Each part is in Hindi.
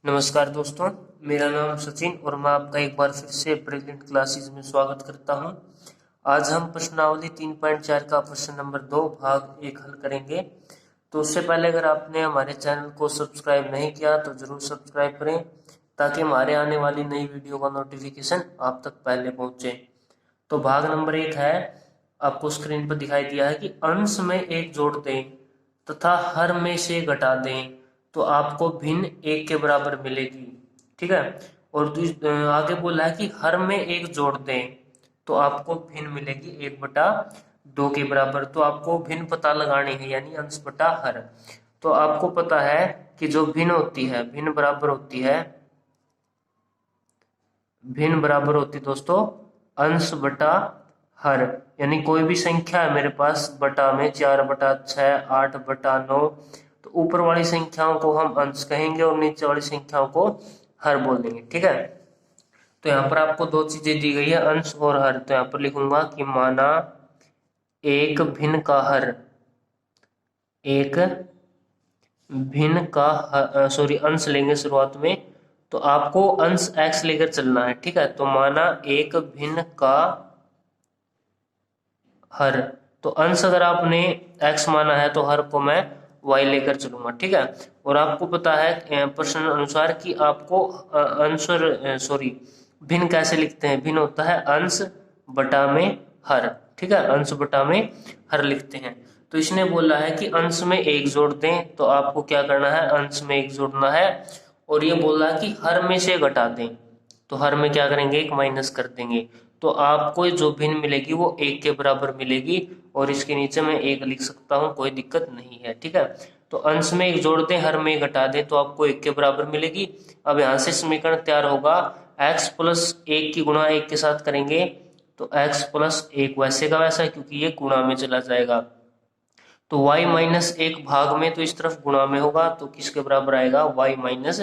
नमस्कार दोस्तों, मेरा नाम सचिन और मैं आपका एक बार फिर से ब्रिलियंट क्लासेस में स्वागत करता हूं। आज हम प्रश्नावली 3.4 का प्रश्न नंबर 2 भाग 1 हल करेंगे। तो उससे पहले अगर आपने हमारे चैनल को सब्सक्राइब नहीं किया तो जरूर सब्सक्राइब करें ताकि हमारे आने वाली नई वीडियो का नोटिफिकेशन आप तक पहले पहुंचे। तो भाग नंबर 1 है, आपको स्क्रीन पर दिखाई दिया है कि अंश में एक जोड़ दें तथा हर में से घटा दें तो आपको भिन्न एक के बराबर मिलेगी। ठीक है। और आगे बोला है कि हर में एक जोड़ दें तो आपको भिन्न मिलेगी 1/2 के बराबर। तो आपको भिन्न पता लगानी है, यानी अंश बटा हर। तो आपको पता है कि जो भिन्न होती है, भिन्न बराबर होती है, भिन्न बराबर होती दोस्तों अंश बटा हर। यानी कोई भी संख्या है मेरे पास बटा में 4/6, 8/9, तो ऊपर वाली संख्याओं को हम अंश कहेंगे और नीचे वाली संख्याओं को हर बोल देंगे। ठीक है। तो यहाँ पर आपको दो चीजें दी गई है, अंश और हर। तो यहाँ पर लिखूंगा कि माना एक भिन्न का हर, एक भिन्न का सॉरी अंश लेंगे शुरुआत में, तो आपको अंश x लेकर चलना है। ठीक है। तो माना एक भिन्न का हर, तो अंश अगर आपने x माना है तो हर को मैं y लेकर चलूंगा। ठीक है। और आपको पता है प्रश्न अनुसार कि आपको अंश और सॉरी भिन्न कैसे लिखते हैं। भिन्न होता है अंश बटा में हर। ठीक है, अंश बटा में हर लिखते हैं। तो इसने बोला है कि अंश में एक जोड़ दें, तो आपको क्या करना है, अंश में एक जोड़ना है। और ये बोला है कि हर में से घटा दें, तो हर में क्या करेंगे, एक माइनस कर देंगे। तो आपको जो भिन्न मिलेगी वो एक के बराबर मिलेगी और इसके नीचे मैं एक लिख सकता हूँ, कोई दिक्कत नहीं है। ठीक है। तो अंश में एक जोड़ दें, हर में एक घटा दें, तो आपको एक के बराबर मिलेगी। अब यहाँ से समीकरण तैयार होगा, x प्लस 1 की गुणा 1 के साथ करेंगे तो x प्लस 1 वैसे का वैसा, क्योंकि ये गुणा में चला जाएगा। तो y माइनस 1 भाग में, तो इस तरफ गुणा में होगा, तो किसके बराबर आएगा, y माइनस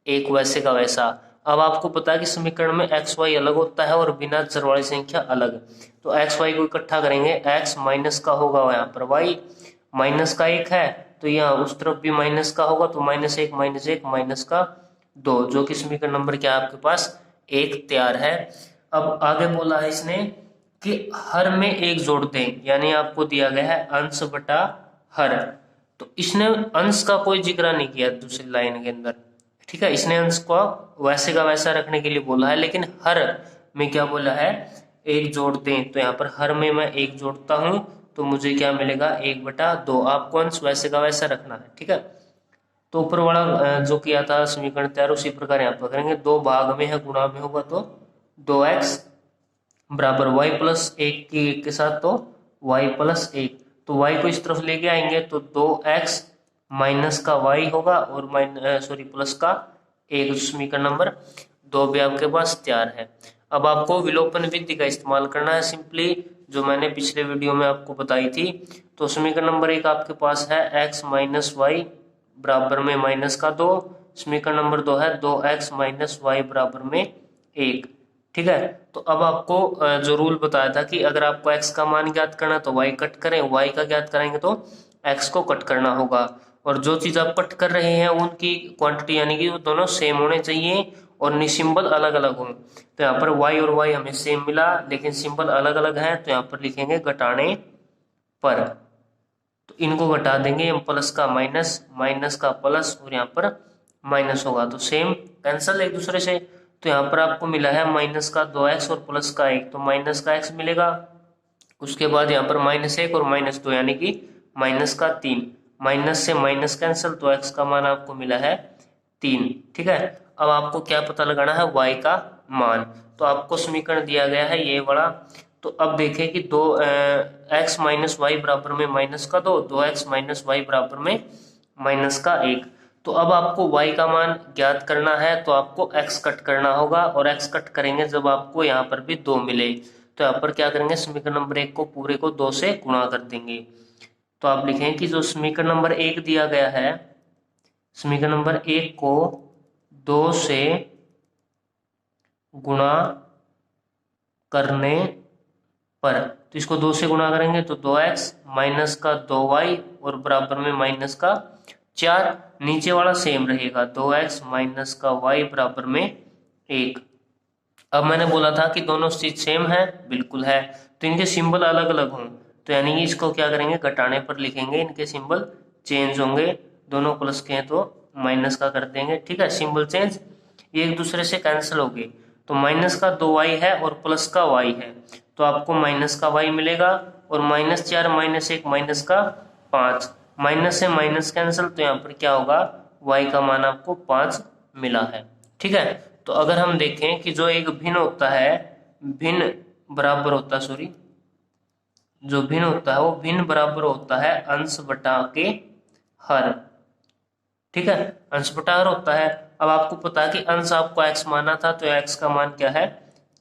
1 वैसे का वैसा। अब आपको पता है कि समीकरण में एक्स वाई अलग होता है और बिना चर वाली संख्या अलग। तो एक्स वाई को इकट्ठा करेंगे, एक्स माइनस का होगा यहाँ पर वाई, माइनस का 1 है तो यहाँ उस तरफ भी माइनस का होगा, तो -1 -1 माइनस का 2, जो कि समीकरण नंबर क्या है आपके पास 1 तैयार है। अब आगे बोला है इसने कि हर में एक जोड़ दें, यानी आपको दिया गया है अंश बटा हर। तो इसने अंश का कोई जिक्र नहीं किया दूसरी लाइन के अंदर। ठीक है, इसने अंश को वैसे का वैसा रखने के लिए बोला है, लेकिन हर में क्या बोला है, एक जोड़ दें। तो यहाँ पर हर में मैं एक जोड़ता हूं तो मुझे क्या मिलेगा, 1/2। आपको अंश वैसे का वैसा रखना है। ठीक है। तो ऊपर वाला जो किया था समीकरण तैयार, उसी प्रकार यहाँ पर करेंगे। 2 भाग में है, गुणा में होगा, तो 2x बराबर y प्लस 1 की 1 के साथ, तो y प्लस 1। तो y को इस तरफ लेके आएंगे तो 2x माइनस का y होगा और सॉरी प्लस का 1, समीकरण नंबर 2 भी आपके पास तैयार है। अब आपको विलोपन विधि का इस्तेमाल करना है, सिंपली जो मैंने पिछले वीडियो में आपको बताई थी। तो समीकरण नंबर 1 आपके पास है x माइनस वाई बराबर में माइनस का 2, समीकरण नंबर 2 है 2x माइनस वाई बराबर में 1। ठीक है। तो अब आपको जो रूल बताया था कि अगर आपको x का मान ज्ञात करना तो y कट करें, y का ज्ञात करेंगे तो x को कट करना होगा। और जो चीज आप कट कर रहे हैं उनकी क्वांटिटी यानी कि वो दोनों सेम होने चाहिए और सिंबल अलग अलग हो। तो यहाँ पर y और y हमें सेम मिला लेकिन सिंबल अलग अलग है, तो यहाँ पर लिखेंगे घटाने पर। तो इनको घटा देंगे, प्लस का माइनस, माइनस का प्लस और यहाँ पर माइनस होगा, तो सेम कैंसल एक दूसरे से। तो यहाँ पर आपको मिला है माइनस का 2x और प्लस का 1, तो माइनस का x मिलेगा। उसके बाद यहाँ पर -1 और -2 यानी कि माइनस का 3, माइनस से माइनस कैंसिल, तो x का मान आपको मिला है 3। ठीक है। अब आपको क्या पता लगाना है, y का मान। तो आपको समीकरण दिया गया है ये बड़ा। तो अब देखें कि x माइनस वाई बराबर में माइनस का 2, 2x माइनस वाई बराबर में माइनस का 1। तो अब आपको y का मान ज्ञात करना है, तो आपको x कट करना होगा और x कट करेंगे जब आपको यहाँ पर भी 2 मिले। तो यहाँ पर क्या करेंगे, समीकरण नंबर 1 को पूरे को 2 से गुणा कर देंगे। तो आप लिखें कि जो समीकरण नंबर 1 दिया गया है, समीकरण नंबर 1 को 2 से गुणा करने पर, तो इसको 2 से गुणा करेंगे तो 2x माइनस का 2y और बराबर में माइनस का 4। नीचे वाला सेम रहेगा, 2x माइनस का y बराबर में 1। अब मैंने बोला था कि दोनों चीज सेम है, बिल्कुल है, तो इनके सिंबल अलग अलग हों तो यानी कि इसको क्या करेंगे, घटाने पर लिखेंगे, इनके सिंबल चेंज होंगे, दोनों प्लस के हैं तो माइनस का कर देंगे, ठीक है, सिंबल चेंज, ये एक दूसरे से कैंसिल हो गए। तो माइनस का 2y है और प्लस का y है, तो आपको माइनस का y मिलेगा, और -4 -1 माइनस का 5, माइनस से माइनस कैंसिल, तो यहाँ पर क्या होगा, y का मान आपको 5 मिला है, ठीक है। तो अगर हम देखें कि जो एक भिन्न होता है, भिन्न बराबर होता है, सॉरी, जो भिन्न होता है वो भिन्न बराबर होता है अंश बटा के हर, ठीक है, अंश बटा हर होता है। अब आपको पता है कि अंश आपको x माना था, तो x का मान क्या है,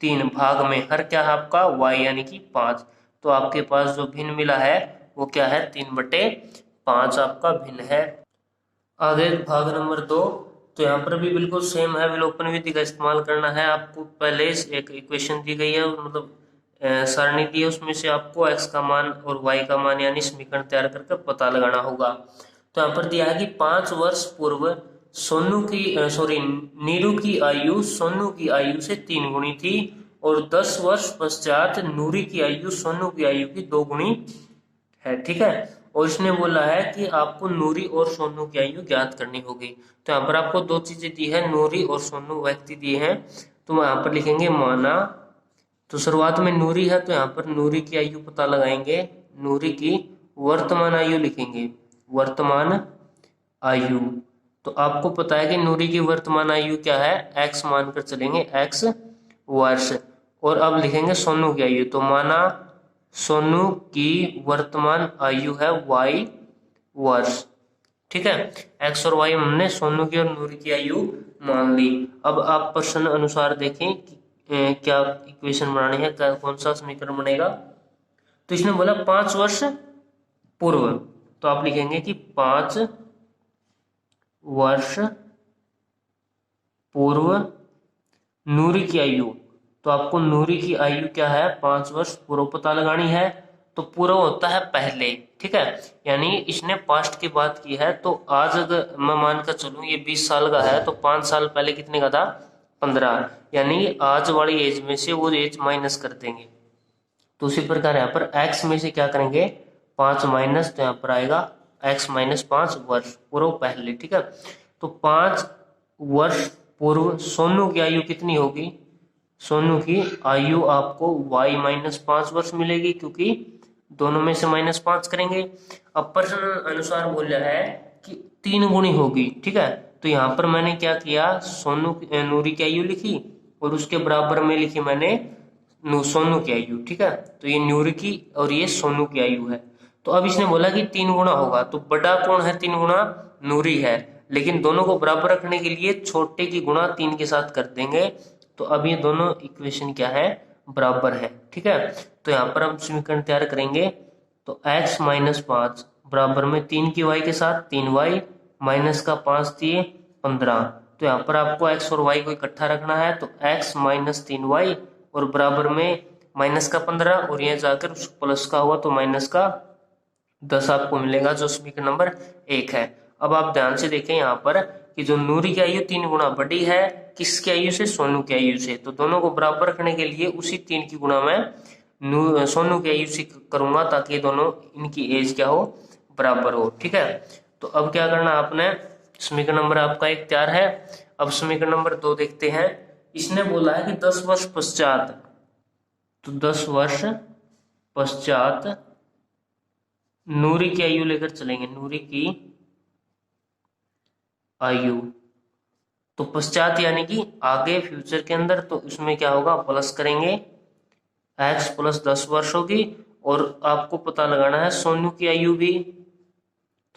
3, भाग में हर क्या है आपका y यानी कि 5, तो आपके पास जो भिन्न मिला है वो क्या है, 3/5 आपका भिन्न है। आगे भाग नंबर 2, तो यहाँ पर भी बिल्कुल सेम है, विलोपन विधि का इस्तेमाल करना है आपको। पहले एक इक्वेशन दी गई है, मतलब सारणी दी है, उसमें से आपको x का मान और y का मान यानी समीकरण तैयार करके पता लगाना होगा। तो यहाँ पर दिया है कि 5 वर्ष पूर्व सोनू की नीरू की आयु सोनू की आयु से 3 गुनी थी, और 10 वर्ष पश्चात नूरी की आयु सोनू की आयु की 2 गुनी है, ठीक है। और इसने बोला है कि आपको नूरी और सोनू की आयु ज्ञात करनी होगी। तो यहाँ पर आपको 2 चीजें दी है, नूरी और सोनू व्यक्ति दिए हैं, तो यहाँ पर लिखेंगे माना, तो शुरुआत में नूरी है तो यहाँ पर नूरी की आयु पता लगाएंगे, नूरी की वर्तमान आयु लिखेंगे, वर्तमान आयु, तो आपको पता है कि नूरी की वर्तमान आयु क्या है, x मानकर चलेंगे, x वर्ष, और अब लिखेंगे सोनू की आयु, तो माना सोनू की वर्तमान आयु है y वर्ष, ठीक है, x और y हमने सोनू की और नूरी की आयु मान ली। अब आप प्रश्न अनुसार देखें कि क्या इक्वेशन बनानी है, कौन सा समीकरण बनेगा। तो इसने बोला 5 वर्ष पूर्व, तो आप लिखेंगे कि 5 वर्ष पूर्व नूरी की आयु, तो आपको नूरी की आयु क्या है, 5 वर्ष पूर्व पता लगानी है। तो पूर्व होता है पहले, ठीक है, यानी इसने पास्ट की बात की है, तो आज अगर मैं मानकर चलूं ये 20 साल का है, तो 5 साल पहले कितने का था, 15, यानी आज वाली एज में से वो एज माइनस कर देंगे। तो उसी प्रकार यहाँ पर x में से क्या करेंगे, 5 माइनस, तो यहाँ पर आएगा x - 5 वर्ष पूर्व पहले, ठीक है। तो 5 वर्ष पूर्व सोनू की आयु कितनी होगी, सोनू की आयु आपको y - 5 वर्ष मिलेगी, क्योंकि दोनों में से -5 करेंगे। अब प्रश्न अनुसार बोला है कि 3 गुनी होगी, ठीक है, तो यहाँ पर मैंने क्या किया, सोनू नूरी की आयु लिखी और उसके बराबर में लिखी मैंने सोनू की आयु, ठीक है, तो ये नूरी की और ये सोनू की आयु है। तो अब इसने बोला कि 3 गुना होगा, तो बड़ा कौन है, 3 गुना नूरी है, लेकिन दोनों को बराबर रखने के लिए छोटे की गुणा 3 के साथ कर देंगे, तो अब ये दोनों इक्वेशन क्या है, बराबर है, ठीक है। तो यहाँ पर हम समीकरण तैयार करेंगे, तो x - 5 बराबर में 3 की y के साथ 3y माइनस का 5 दिए 15, तो यहाँ पर आपको x और y को इकट्ठा रखना है, तो x - 3y और बराबर में माइनस का 15, और यहाँ जाकर प्लस का हुआ तो माइनस का 10 आपको मिलेगा, जो समीकरण नंबर 1 है। अब आप ध्यान से देखें यहाँ पर कि जो नूरी की आयु 3 गुना बड़ी है किसकी आयु से, सोनू की आयु से, तो दोनों को बराबर रखने के लिए उसी 3 की गुणा मैं सोनू की आयु से करूंगा, ताकि दोनों इनकी एज क्या हो, बराबर हो, ठीक है। तो अब क्या करना आपने, समीकरण नंबर आपका 1 तैयार है। अब समीकरण नंबर 2 देखते हैं। इसने बोला है कि 10 वर्ष पश्चात, तो 10 वर्ष पश्चात नूरी की आयु लेकर चलेंगे, नूरी की आयु, तो पश्चात यानी कि आगे फ्यूचर के अंदर, तो उसमें क्या होगा, प्लस करेंगे, x + 10 वर्ष होगी, और आपको पता लगाना है सोनू की आयु भी,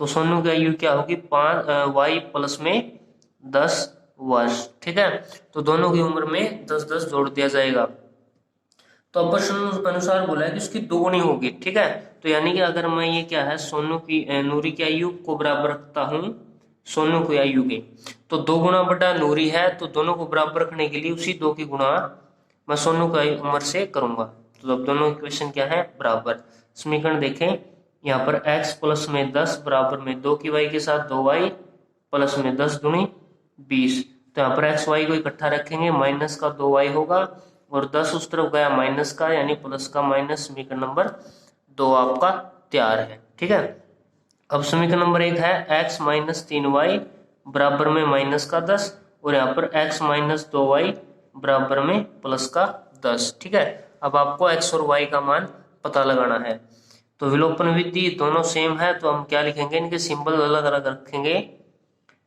तो सोनू की आयु क्या होगी, 5 y प्लस में 10 वर्ष, ठीक है, तो दोनों की उम्र में 10-10 जोड़ दिया जाएगा। तो अब प्रश्न अनुसार बोला है कि उसकी 2 गुनी होगी, ठीक है, तो यानी कि अगर मैं ये क्या है, सोनू की नूरी की आयु को बराबर रखता हूँ सोनू की आयु के, तो 2 गुना बटा नूरी है, तो दोनों को बराबर रखने के लिए उसी 2 की गुणा मैं सोनू की उम्र से करूंगा, तो अब दोनों इक्वेशन क्या है, बराबर। समीकरण देखें, यहाँ पर x प्लस में 10 बराबर में 2 की y के साथ 2y प्लस में 10 दूनी 20। तो यहाँ पर एक्स वाई को इकट्ठा रखेंगे, माइनस का 2y होगा और 10 उस तरफ गया माइनस का, यानी प्लस का माइनस, समीकरण नंबर 2 आपका तैयार है। ठीक है, अब समीकरण नंबर 1 है x माइनस 3y बराबर में माइनस का 10 और यहाँ पर x माइनस 2y बराबर में प्लस का 10। ठीक है, अब आपको x और y का मान पता लगाना है। तो विलोपन विधि दोनों सेम है, तो हम क्या लिखेंगे, इनके सिंबल अलग अलग रखेंगे।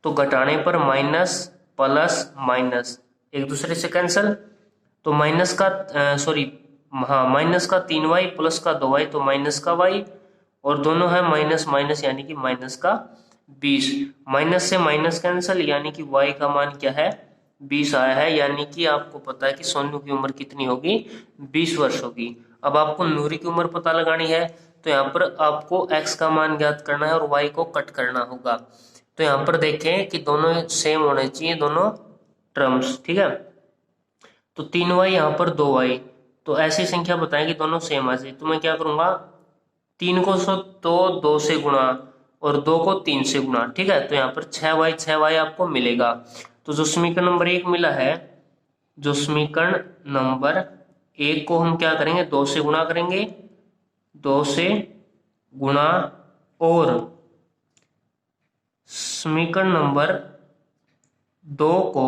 तो घटाने पर माइनस प्लस माइनस एक दूसरे से कैंसिल, तो माइनस का माइनस का 3y प्लस का 2y तो माइनस का y, और दोनों है माइनस माइनस यानी कि माइनस का 20। माइनस से माइनस कैंसिल यानी कि y का मान क्या है, 20 आया है। यानी कि आपको पता है कि सोनू की उम्र कितनी होगी, 20 वर्ष होगी। अब आपको नूरी की उम्र पता लगानी है, तो यहाँ पर आपको x का मान ज्ञात करना है और y को कट करना होगा। तो यहाँ पर देखें कि दोनों सेम होने चाहिए, दोनों टर्म्स। ठीक है, तो 3y यहाँ पर 2y, तो ऐसी संख्या बताएं कि दोनों सेम आ जाए। तो मैं क्या करूंगा, 3 को तो 2 से गुणा और 2 को 3 से गुणा। ठीक है, तो यहाँ पर 6y आपको मिलेगा। तो जो समीकरण नंबर 1 मिला है, जो समीकरण नंबर 1 को हम क्या करेंगे, 2 से गुणा करेंगे, 2 से गुणा, और समीकरण नंबर 2 को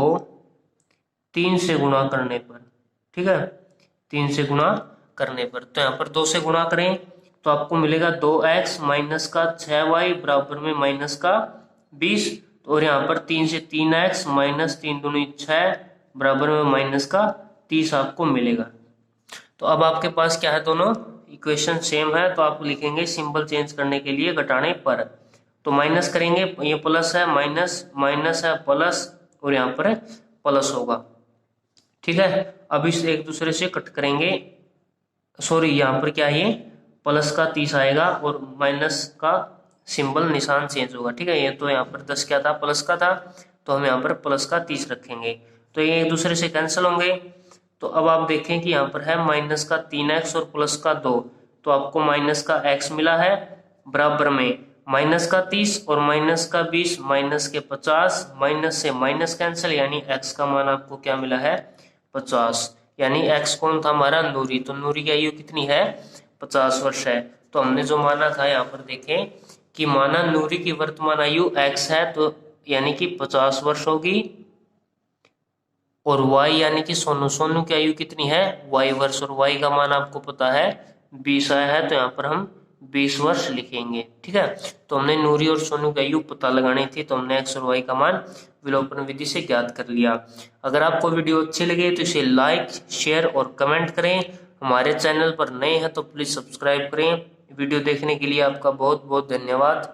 3 से गुणा करने पर, ठीक है, 3 से गुणा करने पर, तो यहाँ पर 2 से गुणा करें तो आपको मिलेगा 2x माइनस का 6y बराबर में माइनस का 20, और यहाँ पर 3 से 3x माइनस 3 दूनी 6 बराबर में माइनस का 30 आपको मिलेगा। तो अब आपके पास क्या है, दोनों इक्वेशन सेम है, तो आप लिखेंगे सिंबल चेंज करने के लिए घटाने पर। तो माइनस करेंगे, ये प्लस है, माइनस माइनस है प्लस, और यहाँ पर प्लस होगा। ठीक है, अब इस एक दूसरे से कट करेंगे, सॉरी यहाँ पर क्या है, ये प्लस का 30 आएगा और माइनस का सिंबल निशान चेंज होगा। ठीक है, ये तो यहाँ पर 10 क्या था, प्लस का था, तो हम यहाँ पर प्लस का 30 रखेंगे, तो ये एक दूसरे से कैंसिल होंगे। तो अब आप देखें कि यहाँ पर है माइनस का 3x और प्लस का 2, तो आपको माइनस का x मिला है बराबर में माइनस का 30 और माइनस का 20 माइनस के 50, माइनस से माइनस कैंसिल, यानी x का मान आपको क्या मिला है, 50। यानी x कौन था हमारा, नूरी, तो नूरी की आयु कितनी है, 50 वर्ष है। तो हमने जो माना था, यहाँ पर देखें कि माना नूरी की वर्तमान आयु x है, तो यानी कि 50 वर्ष होगी, और y यानी कि सोनू की आयु कितनी है, y वर्ष, और y का मान आपको पता है 20 आया है, तो यहाँ पर हम 20 वर्ष लिखेंगे। ठीक है, तो हमने नूरी और सोनू की आयु पता लगानी थी, तो हमने x और y का मान विलोपन विधि से ज्ञात कर लिया। अगर आपको वीडियो अच्छी लगे तो इसे लाइक, शेयर और कमेंट करें। हमारे चैनल पर नए हैं तो प्लीज सब्सक्राइब करें। वीडियो देखने के लिए आपका बहुत बहुत धन्यवाद।